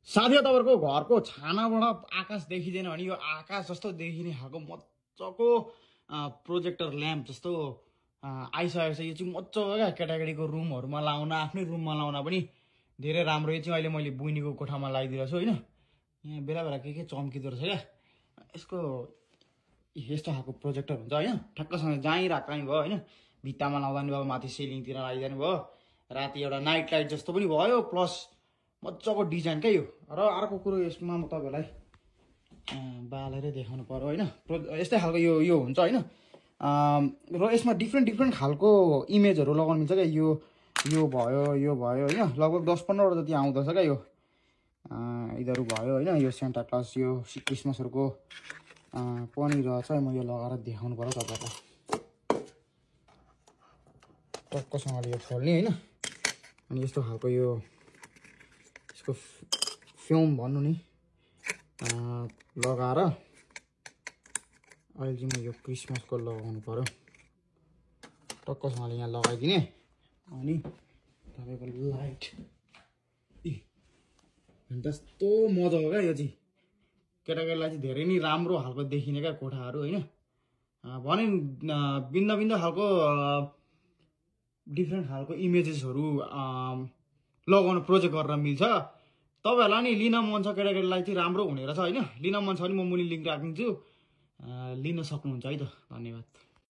साथै तपाईँहरूको घरको छानाबाट आकाश देखिँदैन भने यो आकाश जस्तो देखिने खालको मजाको प्रोजेक्टर ल्याम्प जस्तो आइसकेको छ। यो चाहिँ मजाको क्या केटाकेटीको रुमहरूमा लाउन आफ्नै रुममा लाउन पनि धेरै राम्रो। यो चाहिँ अहिले मैले बुइनीको कोठामा लगाइदिएको छु होइन। यहाँ बेला बेला के चम्किँदो रहेछ क्या यसको। यस्तो खालको प्रोजेक्टर हुन्छ होइन। ठ्याक्कसँग जहीँ राख्दा नि भयो होइन। भित्तामा लाउँदा नि भयो, माथि सिलिङतिर लगाइदिँदा नि भयो। राति एउटा नाइट लाइट जस्तो पनि भयो। प्लस मजाको डिजाइन क्या यो। र अर्को कुरो यसमा म तपाईँहरूलाई बालेरै देखाउनु पर्यो होइन। यस्तै खालको यो हुन्छ होइन। र यसमा डिफ्रेन्ट खालको इमेजहरू लगाउनु मिल्छ क्या। यो भयो होइन। लगभग 10-15वटा जति आउँदछ क्या यो। यिनीहरू भयो होइन। यो सेन्टा क्लज यो क्रिसमसहरूको पनि रहेछ। म यो लगाएर देखाउनु पर्यो तपाईँहरूलाई टक्कसँगले यो खोल्ने होइन। अनि यस्तो खालको यो यसको फिल्म भन्नु नि लगाएर अहिले चाहिँ म यो क्रिसमसको लगाउनु पर्यो। टक्कसँगले यहाँ लगाइदिने। अनि तपाईँको लाइट जस्तो मजाको क्या यो चाहिँ। केटाकेटीलाई चाहिँ धेरै नै राम्रो खालको देखिने क्या कोठाहरू होइन। भने भिन्न खालको डिफ्रेन्ट खालको इमेजेसहरू लगाउन प्रोजेक्ट गरेर मिल्छ। तपाईँहरूलाई नि लिन मन छ केटाकेटीलाई चाहिँ राम्रो हुने रहेछ होइन। लिन मन छ भने म मुनि लिङ्क राखिदिन्छु, लिन सक्नुहुन्छ है त। धन्यवाद।